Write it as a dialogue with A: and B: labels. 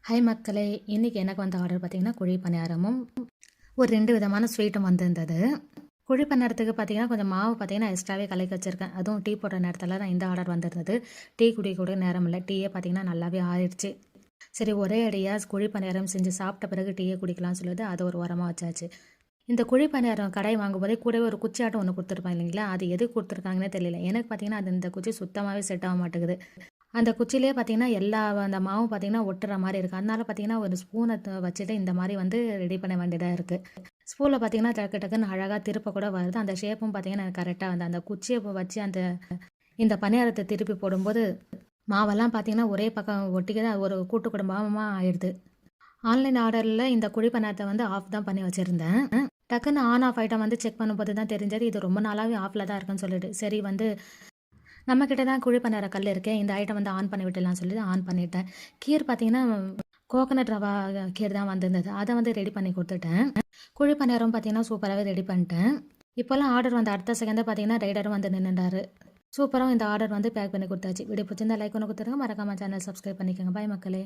A: Hi மக்களே! இன்னைக்கு எனக்கு வந்த ஆர்டர் பார்த்தீங்கன்னா, குழி பணியாரமும், ஒரு 2 விதமான ஸ்வீட்டும் வந்திருந்தது. குழி பணியாரத்துக்கு பார்த்தீங்கன்னா, கொஞ்சம் மாவு பார்த்தீங்கன்னா, எக்ஸ்ட்ராவே கலக்கி வச்சிருக்கேன். அதுவும் டீ போடுற நேரத்தில தான் இந்த ஆர்டர் வந்திருந்தது. டீ குடிக்க கூட நேரம் இல்ல. டீயே பார்த்தீங்கன்னா, நல்லாவே ஆறிடுச்சு. சரி ஒரே அடியா குழி பணியாரம் செஞ்சு சாப்பிட்ட பிறகு டீயே குடிக்கலாம்னு சொல்லிட்டு, அத ஒரு ஓரமா வச்சாச்சு. இந்த குழி பணியாரம் கடை வாங்கும்போதே கூடவே ஒரு குச்சியாட்டம் ஒண்ணு குடுத்துருப்பாங்க இல்லைங்களா? அது எதுக்கு குடுத்துருக்காங்கன்னே தெரியல. எனக்கு பார்த்தீங்கன்னா, அது இந்த குச்சி சுத்தமாவே செட் ஆக மாட்டேங்குது. அந்த குச்சியிலேயே பார்த்தீங்கன்னா, எல்லா அந்த மாவும் பார்த்தீங்கன்னா ஒட்டுற மாரி இருக்கு. அதனால பார்த்தீங்கன்னா, ஒரு ஸ்பூன வச்சுட்டு இந்த மாரி வந்து ரெடி பண்ண வேண்டியதா இருக்கு. ஸ்பூன்ல பார்த்தீங்கன்னா, டக்கு டக்குன்னு அழகா திருப்ப கூட வருது. அந்த ஷேப்பும் பார்த்தீங்கன்னா, எனக்கு கரெக்ட்டா வந்து அந்த குச்சிய வச்சு இந்த பணியாரத்த திருப்பி போடும்போது, மாவெல்லாம் பார்த்தீங்கன்னா, ஒரே பக்கம் ஒட்டிக்கிது. அது ஒரு கூட்டு குடும்பமா ஆயிடுது. ஆன்லைன் ஆர்டர்ல இந்த குழி பணியாரத்த வந்து ஆஃப் தான் பண்ணி வச்சிருந்தேன். டக்குன்னு ஆன் ஆஃப் ஐட்டம் வந்து செக் பண்ணும்போது தான் தெரிஞ்சது, இது ரொம்ப நாளாவே ஆஃப்ல தான் இருக்குன்னு சொல்லிட்டு. சரி வந்து நம்ம கிட்ட தான் குழி பணியார கல் இருக்கே. இந்த ஐட்டம் வந்து ஆன் பண்ணி விட்டுடலாம்னு சொல்லி ஆன் பண்ணிட்டேன். கீர் பார்த்தீங்கன்னா, கோகனட் ரவா கீர் தான் வந்திருந்தது. அத வந்து ரெடி பண்ணி குடுத்துட்டேன். குழி பணியாரம் பார்த்தீங்கன்னா, சூப்பராவே ரெடி பண்ணிட்டேன். இப்போலாம் ஆர்டர் வந்த அடுத்த செகண்டே பார்த்தீங்கன்னா, ரைடரும் வந்து நின்னுட்டாரு. சூப்பரா இந்த ஆர்டர் வந்து பேக் பண்ணி குடுத்தாச்சு. வீடியோ பிடிச்சிருந்தா லைக் ஒண்ணு குடுத்துருங்க. மறக்காம சேனல் சப்ஸ்கிரைப் பண்ணிக்கோங்க. பாய் மக்களே!